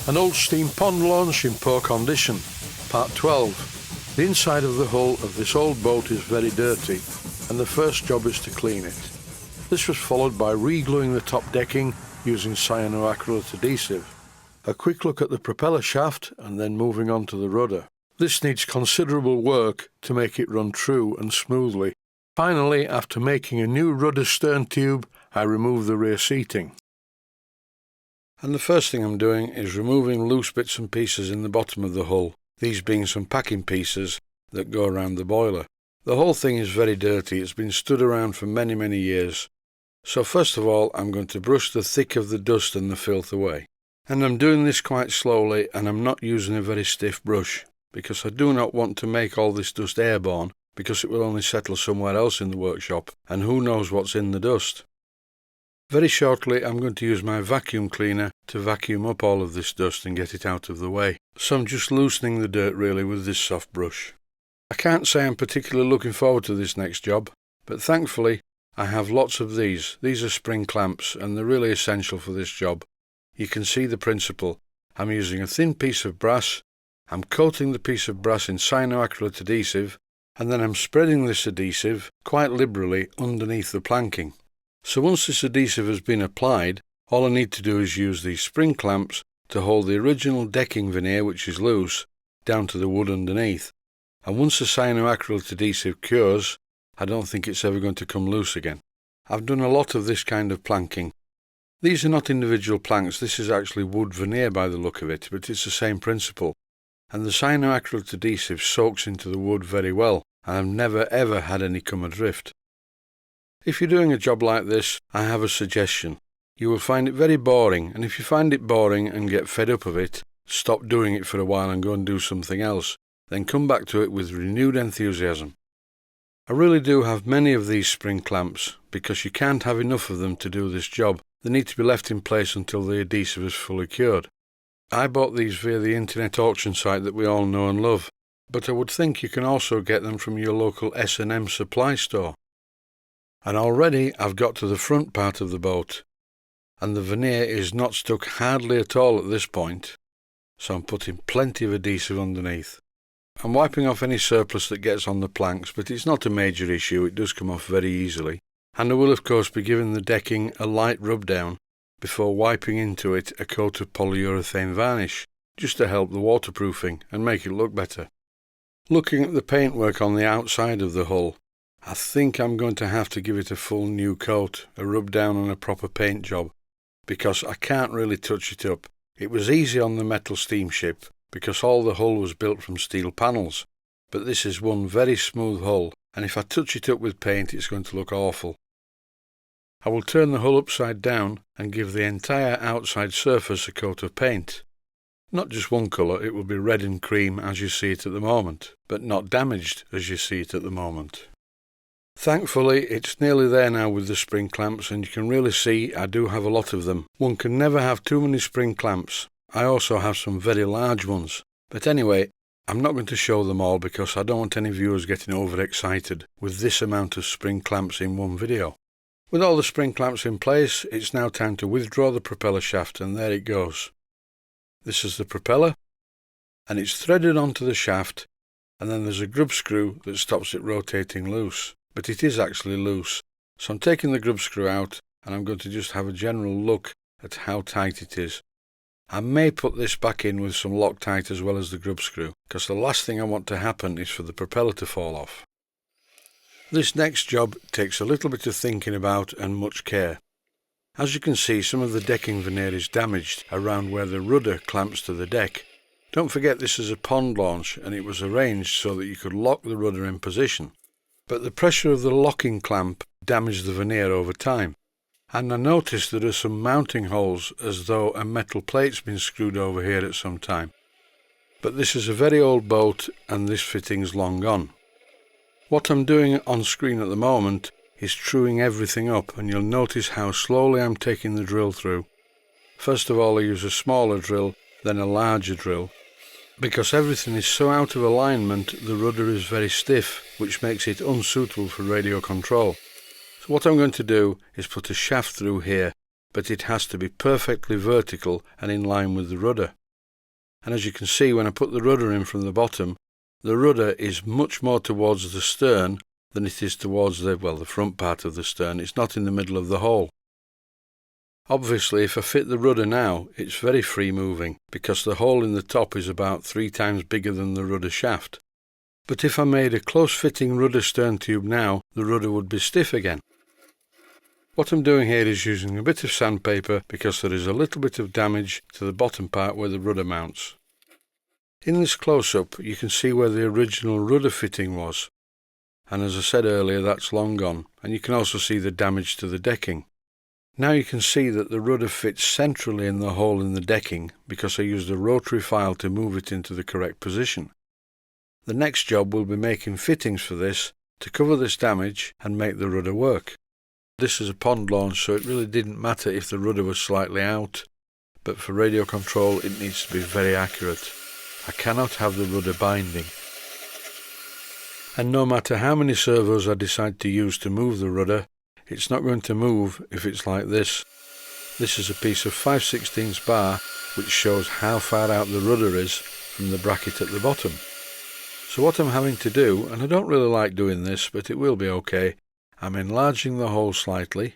An old steam pond launch in poor condition. Part 12. The inside of the hull of this old boat is very dirty, and the first job is to clean it. This was followed by re-gluing the top decking using cyanoacrylate adhesive. A quick look at the propeller shaft and then moving on to the rudder. This needs considerable work to make it run true and smoothly. Finally, after making a new rudder stern tube, I remove the rear seating. And the first thing I'm doing is removing loose bits and pieces in the bottom of the hull, these being some packing pieces that go around the boiler. The whole thing is very dirty, it's been stood around for many years. So first of all I'm going to brush the thick of the dust and the filth away. And I'm doing this quite slowly, and I'm not using a very stiff brush, because I do not want to make all this dust airborne, because it will only settle somewhere else in the workshop, and who knows what's in the dust. Very shortly I'm going to use my vacuum cleaner to vacuum up all of this dust and get it out of the way. So I'm just loosening the dirt really with this soft brush. I can't say I'm particularly looking forward to this next job, but thankfully I have lots of these. These are spring clamps and they're really essential for this job. You can see the principle. I'm using a thin piece of brass, I'm coating the piece of brass in cyanoacrylate adhesive, and then I'm spreading this adhesive quite liberally underneath the planking. So once this adhesive has been applied, all I need to do is use these spring clamps to hold the original decking veneer, which is loose, down to the wood underneath. And once the cyanoacrylate adhesive cures, I don't think it's ever going to come loose again. I've done a lot of this kind of planking. These are not individual planks, this is actually wood veneer by the look of it, but it's the same principle. And the cyanoacrylate adhesive soaks into the wood very well, and I've never ever had any come adrift. If you're doing a job like this, I have a suggestion. You will find it very boring, and if you find it boring and get fed up of it, stop doing it for a while and go and do something else. Then come back to it with renewed enthusiasm. I really do have many of these spring clamps, because you can't have enough of them to do this job. They need to be left in place until the adhesive is fully cured. I bought these via the internet auction site that we all know and love, but I would think you can also get them from your local S&M supply store. And already I've got to the front part of the boat, and the veneer is not stuck hardly at all at this point, so I'm putting plenty of adhesive underneath. I'm wiping off any surplus that gets on the planks, but it's not a major issue, it does come off very easily. And I will of course be giving the decking a light rub down before wiping into it a coat of polyurethane varnish, just to help the waterproofing and make it look better. Looking at the paintwork on the outside of the hull, I think I'm going to have to give it a full new coat, a rub down and a proper paint job, because I can't really touch it up. It was easy on the metal steamship, because all the hull was built from steel panels, but this is one very smooth hull, and if I touch it up with paint it's going to look awful. I will turn the hull upside down and give the entire outside surface a coat of paint. Not just one colour, it will be red and cream as you see it at the moment, but not damaged as you see it at the moment. Thankfully it's nearly there now with the spring clamps, and you can really see I do have a lot of them. One can never have too many spring clamps. I also have some very large ones. But anyway, I'm not going to show them all because I don't want any viewers getting overexcited with this amount of spring clamps in one video. With all the spring clamps in place, it's now time to withdraw the propeller shaft, and there it goes. This is the propeller, and it's threaded onto the shaft, and then there's a grub screw that stops it rotating loose. But it is actually loose. So I'm taking the grub screw out, and I'm going to just have a general look at how tight it is. I may put this back in with some Loctite as well as the grub screw, because the last thing I want to happen is for the propeller to fall off. This next job takes a little bit of thinking about and much care. As you can see, some of the decking veneer is damaged around where the rudder clamps to the deck. Don't forget this is a pond launch, and it was arranged so that you could lock the rudder in position. But the pressure of the locking clamp damaged the veneer over time, and I noticed there are some mounting holes as though a metal plate's been screwed over here at some time. But this is a very old boat and this fitting's long gone. What I'm doing on screen at the moment is truing everything up, and you'll notice how slowly I'm taking the drill through. First of all I use a smaller drill, then a larger drill. Because everything is so out of alignment, the rudder is very stiff, which makes it unsuitable for radio control. So what I'm going to do is put a shaft through here, but it has to be perfectly vertical and in line with the rudder. And as you can see, when I put the rudder in from the bottom, the rudder is much more towards the stern than it is towards the front part of the stern. It's not in the middle of the hole. Obviously, if I fit the rudder now, it's very free moving because the hole in the top is about 3 times bigger than the rudder shaft. But if I made a close-fitting rudder stern tube now, the rudder would be stiff again. What I'm doing here is using a bit of sandpaper because there is a little bit of damage to the bottom part where the rudder mounts. In this close-up, you can see where the original rudder fitting was. And as I said earlier, that's long gone, and you can also see the damage to the decking. Now you can see that the rudder fits centrally in the hole in the decking because I used a rotary file to move it into the correct position. The next job will be making fittings for this to cover this damage and make the rudder work. This is a pond launch, so it really didn't matter if the rudder was slightly out, but for radio control it needs to be very accurate. I cannot have the rudder binding. And no matter how many servos I decide to use to move the rudder, it's not going to move if it's like this. This is a piece of 5/16 bar which shows how far out the rudder is from the bracket at the bottom. So what I'm having to do, and I don't really like doing this, but it will be okay, I'm enlarging the hole slightly,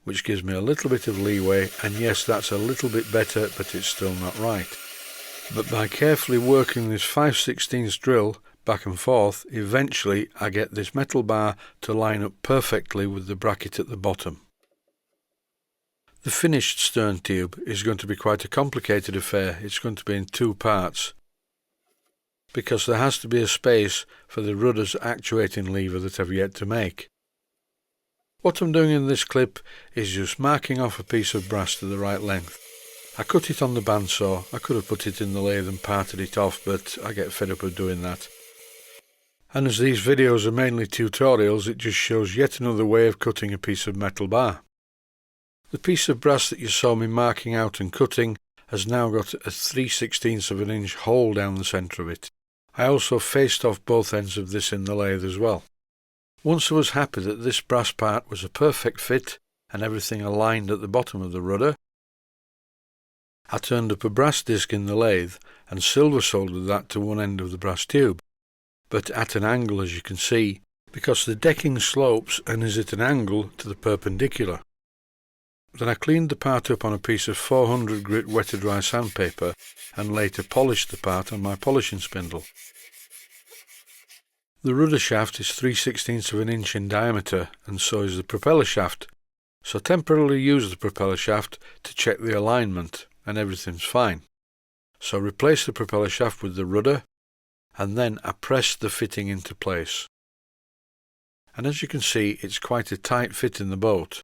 which gives me a little bit of leeway, and yes, that's a little bit better, but it's still not right. But by carefully working this 5/16 drill back and forth, eventually I get this metal bar to line up perfectly with the bracket at the bottom. The finished stern tube is going to be quite a complicated affair. It's going to be in 2 parts, because there has to be a space for the rudder's actuating lever that I've yet to make. What I'm doing in this clip is just marking off a piece of brass to the right length. I cut it on the bandsaw. I could have put it in the lathe and parted it off, but I get fed up of doing that. And as these videos are mainly tutorials, it just shows yet another way of cutting a piece of metal bar. The piece of brass that you saw me marking out and cutting has now got a 3/16 of an inch hole down the centre of it. I also faced off both ends of this in the lathe as well. Once I was happy that this brass part was a perfect fit and everything aligned at the bottom of the rudder, I turned up a brass disc in the lathe and silver soldered that to one end of the brass tube, but at an angle, as you can see, because the decking slopes and is at an angle to the perpendicular. Then I cleaned the part up on a piece of 400 grit wet to dry sandpaper and later polished the part on my polishing spindle. The rudder shaft is 3/16 of an inch in diameter, and so is the propeller shaft, so temporarily use the propeller shaft to check the alignment, and everything's fine. So replace the propeller shaft with the rudder, and then I pressed the fitting into place. And as you can see, it's quite a tight fit in the boat,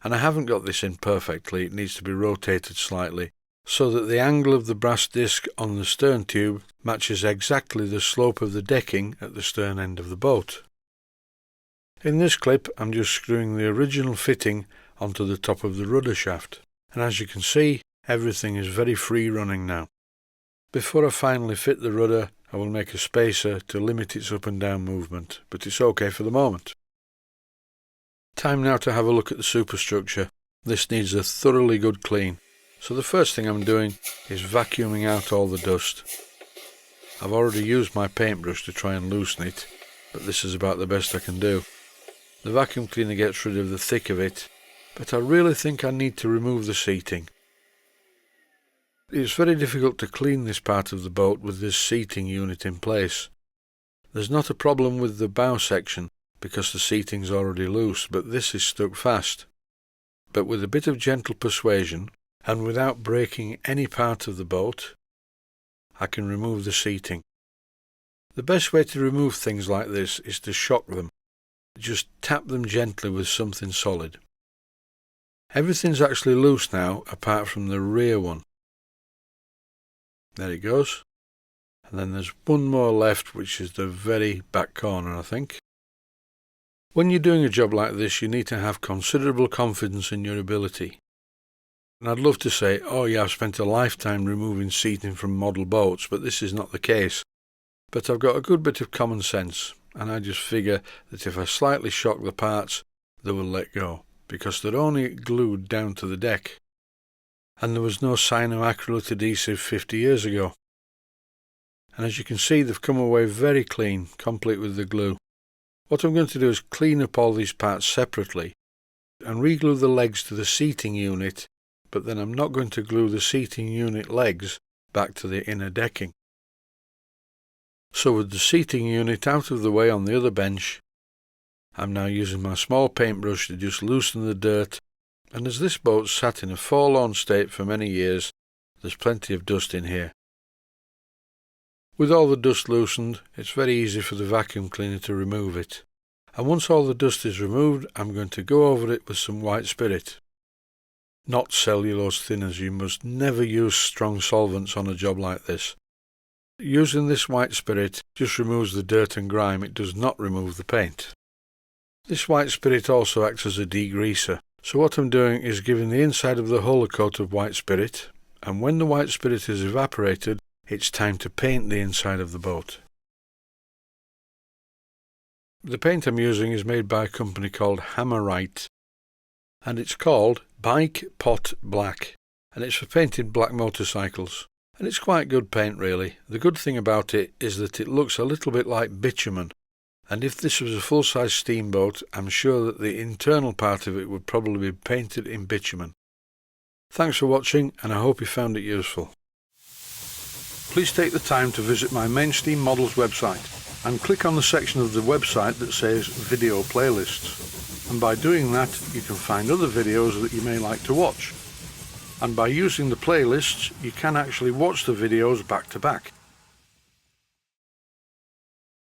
and I haven't got this in perfectly. It needs to be rotated slightly, so that the angle of the brass disc on the stern tube matches exactly the slope of the decking at the stern end of the boat. In this clip, I'm just screwing the original fitting onto the top of the rudder shaft, and as you can see, everything is very free running now. Before I finally fit the rudder, I will make a spacer to limit its up and down movement, but it's okay for the moment. Time now to have a look at the superstructure. This needs a thoroughly good clean, so the first thing I'm doing is vacuuming out all the dust. I've already used my paintbrush to try and loosen it, but this is about the best I can do. The vacuum cleaner gets rid of the thick of it, but I really think I need to remove the seating. It's very difficult to clean this part of the boat with this seating unit in place. There's not a problem with the bow section because the seating's already loose, but this is stuck fast. But with a bit of gentle persuasion, and without breaking any part of the boat, I can remove the seating. The best way to remove things like this is to shock them. Just tap them gently with something solid. Everything's actually loose now, apart from the rear one. There it goes. And then there's one more left, which is the very back corner, I think. When you're doing a job like this, you need to have considerable confidence in your ability. And I'd love to say, oh yeah, I've spent a lifetime removing seating from model boats, but this is not the case. But I've got a good bit of common sense, and I just figure that if I slightly shock the parts, they will let go, because they're only glued down to the deck. And there was no cyanoacrylate adhesive 50 years ago. and as you can see they've come away very clean, complete with the glue. What I'm going to do is clean up all these parts separately and re-glue the legs to the seating unit, but then I'm not going to glue the seating unit legs back to the inner decking. So with the seating unit out of the way on the other bench, I'm now using my small paintbrush to just loosen the dirt, and as this boat sat in a forlorn state for many years, there's plenty of dust in here. With all the dust loosened, it's very easy for the vacuum cleaner to remove it. And once all the dust is removed, I'm going to go over it with some white spirit. Not cellulose thinners, you must never use strong solvents on a job like this. Using this white spirit just removes the dirt and grime, it does not remove the paint. This white spirit also acts as a degreaser, so what I'm doing is giving the inside of the hull a coat of white spirit, and when the white spirit is evaporated, it's time to paint the inside of the boat. The paint I'm using is made by a company called Hammerite, and it's called Bike Pot Black, and it's for painting black motorcycles. And it's quite good paint really. The good thing about it is that it looks a little bit like bitumen, and if this was a full-size steamboat, I'm sure that the internal part of it would probably be painted in bitumen. Thanks for watching, and I hope you found it useful. Please take the time to visit my Mainsteam Models website and click on the section of the website that says Video Playlists. And by doing that, you can find other videos that you may like to watch. And by using the playlists, you can actually watch the videos back to back.